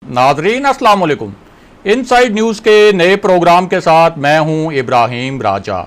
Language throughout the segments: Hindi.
नाजरीन अस्सलाम वालेकुम। इनसाइड न्यूज़ के नए प्रोग्राम के साथ मैं हूं इब्राहिम राजा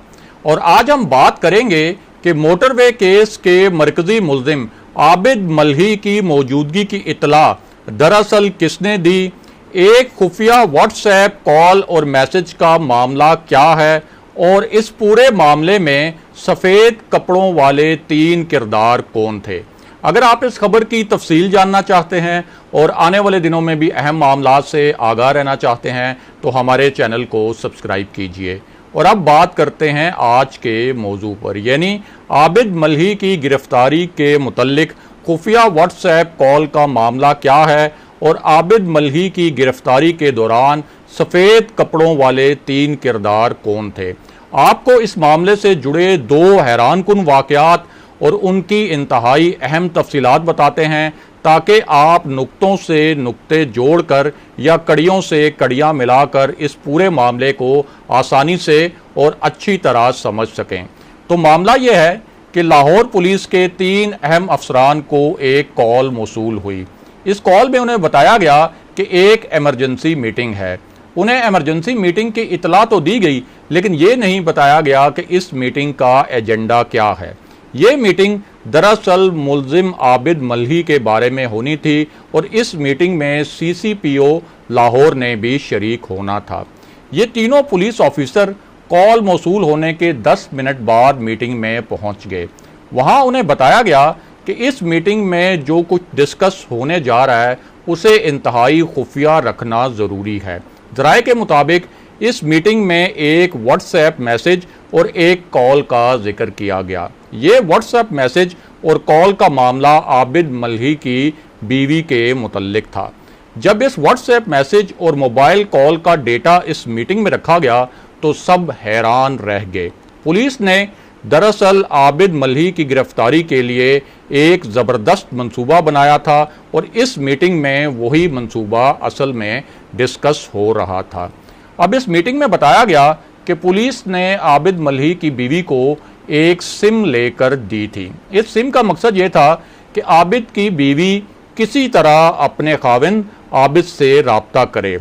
और आज हम बात करेंगे कि मोटरवे केस के मरकजी मुल्जिम आबिद मल्ही की मौजूदगी की इत्तला दरअसल किसने दी, एक खुफिया व्हाट्सएप कॉल और मैसेज का मामला क्या है और इस पूरे मामले में सफ़ेद कपड़ों वाले 3 किरदार कौन थे। अगर आप इस खबर की तफसील जानना चाहते हैं और आने वाले दिनों में भी अहम मामलात से आगाह रहना चाहते हैं तो हमारे चैनल को सब्सक्राइब कीजिए। और अब बात करते हैं आज के मौजू पर, यानी आबिद मल्ही की गिरफ्तारी के मुतल्लिक खुफिया व्हाट्सएप कॉल का मामला क्या है और आबिद मल्ही की गिरफ्तारी के दौरान सफ़ेद कपड़ों वाले 3 किरदार कौन थे। आपको इस मामले से जुड़े 2 हैरानकुन वाक़यात और उनकी इंतहाई अहम तफसीलात बताते हैं ताकि आप नुक्तों से नुक्ते जोड़कर या कड़ियों से कड़ियाँ मिलाकर इस पूरे मामले को आसानी से और अच्छी तरह समझ सकें। तो मामला यह है कि लाहौर पुलिस के 3 अहम अफसरान को एक कॉल मौसूल हुई। इस कॉल में उन्हें बताया गया कि एक एमरजेंसी मीटिंग है। उन्हें एमरजेंसी मीटिंग की इतला तो दी गई, लेकिन ये नहीं बताया गया कि इस मीटिंग का एजेंडा क्या है। ये मीटिंग दरअसल मुल्जिम आबिद मल्ही के बारे में होनी थी और इस मीटिंग में सीसीपीओ लाहौर ने भी शरीक होना था। ये तीनों पुलिस ऑफिसर कॉल मौसूल होने के 10 मिनट बाद मीटिंग में पहुंच गए। वहां उन्हें बताया गया कि इस मीटिंग में जो कुछ डिस्कस होने जा रहा है उसे इंतहाई खुफिया रखना ज़रूरी है। ज़राए के मुताबिक इस मीटिंग में एक व्हाट्सएप मैसेज और एक कॉल का जिक्र किया गया। ये व्हाट्सएप मैसेज और कॉल का मामला आबिद मल्ही की बीवी के मुतल्लिक था। जब इस व्हाट्सएप मैसेज और मोबाइल कॉल का डेटा इस मीटिंग में रखा गया तो सब हैरान रह गए। पुलिस ने दरअसल आबिद मल्ही की गिरफ्तारी के लिए एक ज़बरदस्त मंसूबा बनाया था और इस मीटिंग में वही मंसूबा असल में डिस्कस हो रहा था। अब इस मीटिंग में बताया गया कि पुलिस ने आबिद मल्ही की बीवी को एक सिम लेकर दी थी। इस सिम का मकसद ये था कि आबिद की बीवी किसी तरह अपने खाविंद आबिद से राब्ता करे।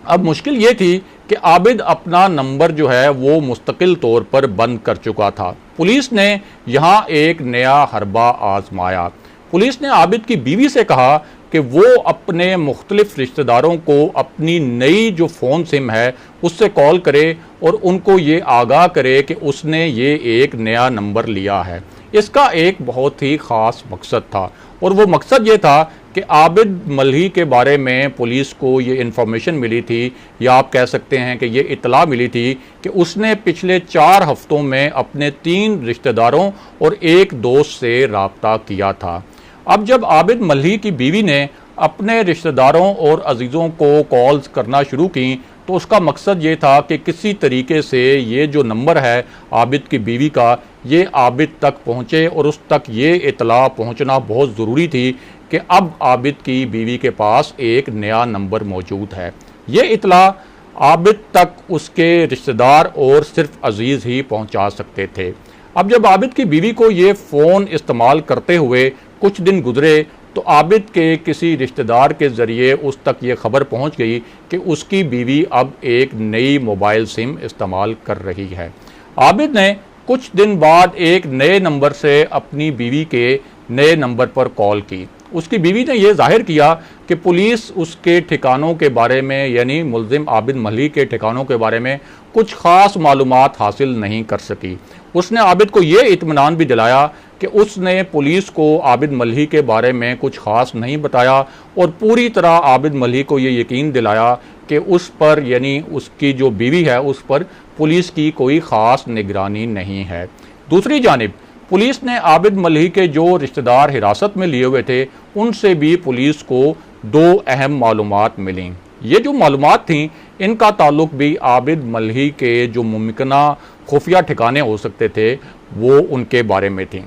अब मुश्किल ये थी कि आबिद अपना नंबर जो है वो मुस्तकिल तौर पर बंद कर चुका था। पुलिस ने यहाँ एक नया हरबा आजमाया। पुलिस ने आबिद की बीवी से कहा कि वो अपने मुख्तलिफ रिश्तेदारों को अपनी नई जो फ़ोन सिम है उससे कॉल करे और उनको ये आगाह करे कि उसने ये एक नया नंबर लिया है। इसका एक बहुत ही ख़ास मकसद था और वो मकसद ये था कि आबिद मल्ही के बारे में पुलिस को ये इन्फॉर्मेशन मिली थी, या आप कह सकते हैं कि ये इतला मिली थी कि उसने पिछले 4 हफ्तों में अपने 3 रिश्तेदारों और एक दोस्त से राब्ता किया था। अब जब आबिद मल्ही की बीवी ने अपने रिश्तेदारों और अजीज़ों को कॉल्स करना शुरू की तो उसका मकसद ये था कि किसी तरीके से ये जो नंबर है आबिद की बीवी का, ये आबिद तक पहुँचे और उस तक ये इतला पहुँचना बहुत ज़रूरी थी कि अब आबिद की बीवी के पास एक नया नंबर मौजूद है। ये इतला आबिद तक उसके रिश्तेदार और सिर्फ अजीज़ ही पहुँचा सकते थे। अब जब आबिद की बीवी को ये फ़ोन इस्तेमाल करते हुए कुछ दिन गुजरे तो आबिद के किसी रिश्तेदार के ज़रिए उस तक ये खबर पहुंच गई कि उसकी बीवी अब एक नई मोबाइल सिम इस्तेमाल कर रही है। आबिद ने कुछ दिन बाद एक नए नंबर से अपनी बीवी के नए नंबर पर कॉल की। उसकी बीवी ने यह जाहिर किया कि पुलिस उसके ठिकानों के बारे में, यानी मुल्जिम आबिद मल्ही के ठिकानों के बारे में कुछ ख़ास मालूमात हासिल नहीं कर सकी। उसने आबिद को ये इत्मीनान भी दिलाया कि उसने पुलिस को आबिद मल्ही के बारे में कुछ ख़ास नहीं बताया और पूरी तरह आबिद मल्ही को ये यकीन दिलाया कि उस पर, यानी उसकी जो बीवी है, उस पर पुलिस की कोई ख़ास निगरानी नहीं है। दूसरी जानिब पुलिस ने आबिद मल्ही के जो रिश्तेदार हिरासत में लिए हुए थे उनसे भी पुलिस को 2 अहम मालूमात मिली। ये जो मालूमात थीं इनका ताल्लुक भी आबिद मल्ही के जो मुमकिना खुफिया ठिकाने हो सकते थे वो उनके बारे में थी।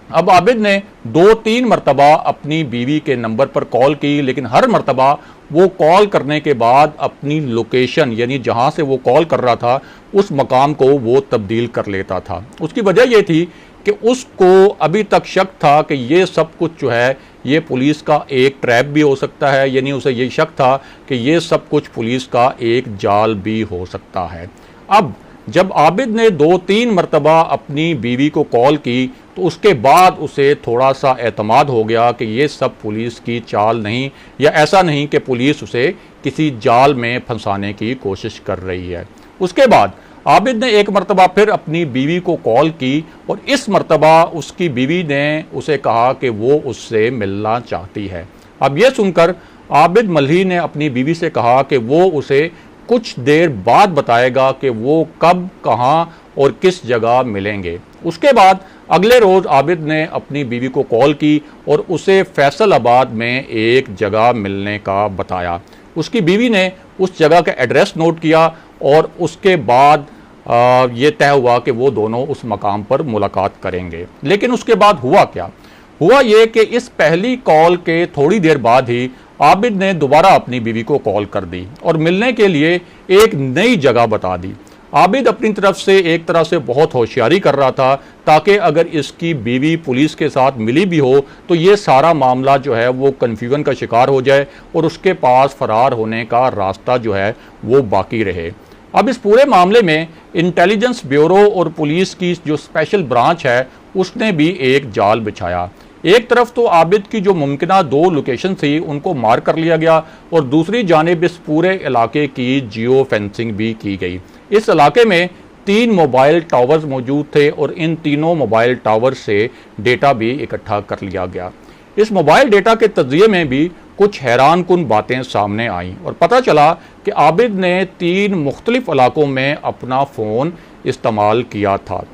अब आबिद ने 2-3 मरतबा अपनी बीवी के नंबर पर कॉल की, लेकिन हर मरतबा वो कॉल करने के बाद अपनी लोकेशन, यानी जहाँ से वो कॉल कर रहा था उस मकाम को वो तब्दील कर लेता था। उसकी वजह ये थी कि उसको अभी तक शक था कि ये सब कुछ जो है ये पुलिस का एक ट्रैप भी हो सकता है, यानी उसे ये शक था कि ये सब कुछ पुलिस का एक जाल भी हो सकता है। अब जब आबिद ने 2-3 मरतबा अपनी बीवी को कॉल की तो उसके बाद उसे थोड़ा सा एतमाद हो गया कि ये सब पुलिस की चाल नहीं, या ऐसा नहीं कि पुलिस उसे किसी जाल में फंसाने की कोशिश कर रही है। उसके बाद आबिद ने एक मरतबा फिर अपनी बीवी को कॉल की और इस मरतबा उसकी बीवी ने उसे कहा कि वो उससे मिलना चाहती है। अब यह सुनकर आबिद मल्ही ने अपनी बीवी से कहा कि वो उसे कुछ देर बाद बताएगा कि वो कब, कहाँ और किस जगह मिलेंगे। उसके बाद अगले रोज़ आबिद ने अपनी बीवी को कॉल की और उसे फैसलाबाद में एक जगह मिलने का बताया। उसकी बीवी ने उस जगह का एड्रेस नोट किया और उसके बाद ये तय हुआ कि वो दोनों उस मकाम पर मुलाकात करेंगे। लेकिन उसके बाद हुआ क्या? हुआ ये कि इस पहली कॉल के थोड़ी देर बाद ही आबिद ने दोबारा अपनी बीवी को कॉल कर दी और मिलने के लिए एक नई जगह बता दी। आबिद अपनी तरफ से एक तरह से बहुत होशियारी कर रहा था ताकि अगर इसकी बीवी पुलिस के साथ मिली भी हो तो ये सारा मामला जो है वो कन्फ्यूजन का शिकार हो जाए और उसके पास फरार होने का रास्ता जो है वो बाकी रहे। अब इस पूरे मामले में इंटेलिजेंस ब्यूरो और पुलिस की जो स्पेशल ब्रांच है उसने भी एक जाल बिछाया। एक तरफ तो आबिद की जो मुमकिना 2 लोकेशन थी उनको मार कर लिया गया और दूसरी जानिब इस पूरे इलाके की जियो फेंसिंग भी की गई। इस इलाके में 3 मोबाइल टावर्स मौजूद थे और इन तीनों मोबाइल टावर से डेटा भी इकट्ठा कर लिया गया। इस मोबाइल डेटा के तज्जिये में भी कुछ हैरान कुन बातें सामने आईं और पता चला कि आबिद ने 3 मुख्तलिफ इलाकों में अपना फ़ोन इस्तेमाल किया था।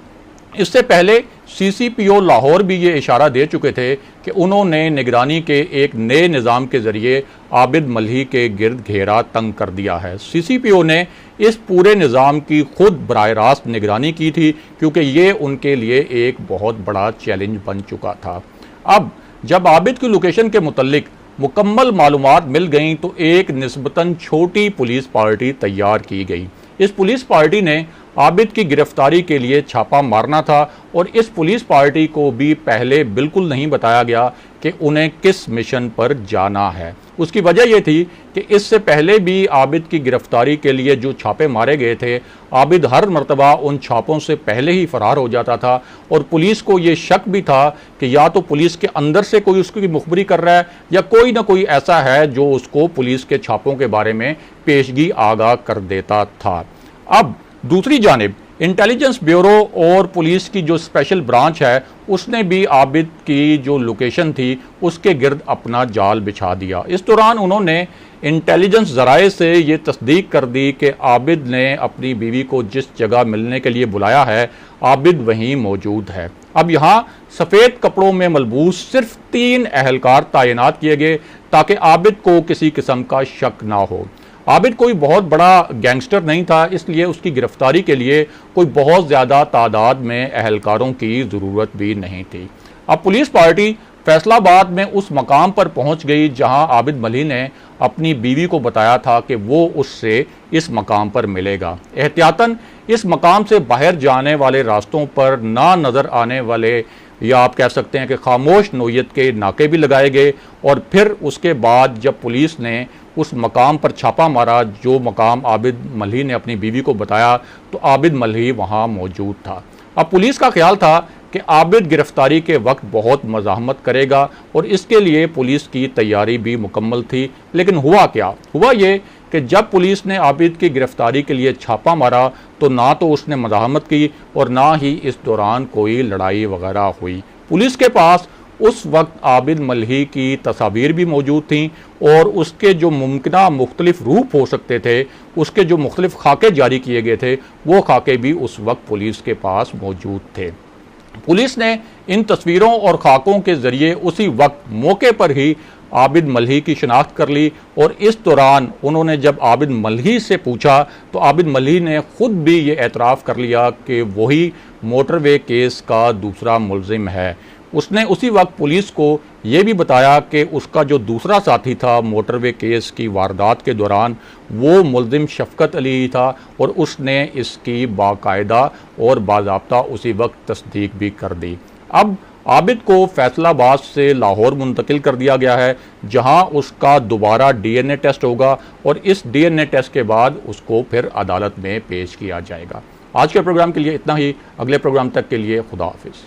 इससे पहले CCPO लाहौर भी ये इशारा दे चुके थे कि उन्होंने निगरानी के एक नए निज़ाम के ज़रिए आबिद मल्ही के गिर्द घेरा तंग कर दिया है। CCPO ने इस पूरे निज़ाम की खुद बराह रास्त निगरानी की थी क्योंकि ये उनके लिए एक बहुत बड़ा चैलेंज बन चुका था। अब जब आबिद की लोकेशन के मुतल्लिक मुकम्मल मालूमात मिल गई तो एक निस्बतन छोटी पुलिस पार्टी तैयार की गई। इस पुलिस पार्टी ने आबिद की गिरफ्तारी के लिए छापा मारना था और इस पुलिस पार्टी को भी पहले बिल्कुल नहीं बताया गया कि उन्हें किस मिशन पर जाना है। उसकी वजह यह थी कि इससे पहले भी आबिद की गिरफ्तारी के लिए जो छापे मारे गए थे, आबिद हर मरतबा उन छापों से पहले ही फरार हो जाता था और पुलिस को ये शक भी था कि या तो पुलिस के अंदर से कोई उसकी मुखबरी कर रहा है या कोई ना कोई ऐसा है जो उसको पुलिस के छापों के बारे में पेशगी आगाह कर देता था। अब दूसरी जानिब इंटेलिजेंस ब्यूरो और पुलिस की जो स्पेशल ब्रांच है उसने भी आबिद की जो लोकेशन थी उसके गिर्द अपना जाल बिछा दिया। इस दौरान उन्होंने इंटेलिजेंस ज़राए से ये तस्दीक कर दी कि आबिद ने अपनी बीवी को जिस जगह मिलने के लिए बुलाया है आबिद वहीं मौजूद है। अब यहाँ सफ़ेद कपड़ों में मलबूस सिर्फ 3 अहलकार तैनात किए गए ताकि आबिद को किसी किस्म का शक ना हो। आबिद कोई बहुत बड़ा गैंगस्टर नहीं था, इसलिए उसकी गिरफ्तारी के लिए कोई बहुत ज़्यादा तादाद में अहलकारों की ज़रूरत भी नहीं थी। अब पुलिस पार्टी फैसलाबाद में उस मकाम पर पहुंच गई जहां आबिद मल्ही ने अपनी बीवी को बताया था कि वो उससे इस मकाम पर मिलेगा। एहतियातन इस मकाम से बाहर जाने वाले रास्तों पर ना नज़र आने वाले या आप कह सकते हैं कि खामोश नोयत के नाके भी लगाए गए और फिर उसके बाद जब पुलिस ने उस मकाम पर छापा मारा जो मकाम आबिद मल्ही ने अपनी बीवी को बताया तो आबिद मल्ही वहाँ मौजूद था। अब पुलिस का ख्याल था कि आबिद गिरफ्तारी के वक्त बहुत मज़ाहमत करेगा और इसके लिए पुलिस की तैयारी भी मुकम्मल थी। लेकिन हुआ क्या? हुआ ये कि जब पुलिस ने आबिद की गिरफ्तारी के लिए छापा मारा तो ना तो उसने मज़ाहमत की और ना ही इस दौरान कोई लड़ाई वगैरह हुई। पुलिस के पास उस वक्त आबिद मल्ही की तस्वीर भी मौजूद थीं और उसके जो मुमकिना मुख्तलिफ रूप हो सकते थे, उसके जो मुख्तलिफ खाके जारी किए गए थे, वो खाके भी उस वक्त पुलिस के पास मौजूद थे। पुलिस ने इन तस्वीरों और खाकों के ज़रिए उसी वक्त मौके पर ही आबिद मल्ही की शिनाख्त कर ली और इस दौरान उन्होंने जब आबिद मल्ही से पूछा तो आबिद मल्ही ने खुद भी ये एतराफ़ कर लिया कि वही मोटरवे केस का दूसरा मुलजिम है। उसने उसी वक्त पुलिस को ये भी बताया कि उसका जो दूसरा साथी था मोटरवे केस की वारदात के दौरान वो मुलजिम शफकत अली था और उसने इसकी बाकायदा और बाज़ाब्ता उसी वक्त तस्दीक भी कर दी। अब आबिद को फैसलाबाद से लाहौर मुंतकिल कर दिया गया है, जहां उसका दोबारा डीएनए टेस्ट होगा और इस डीएनए टेस्ट के बाद उसको फिर अदालत में पेश किया जाएगा। आज के प्रोग्राम के लिए इतना ही। अगले प्रोग्राम तक के लिए खुदा हाफिज।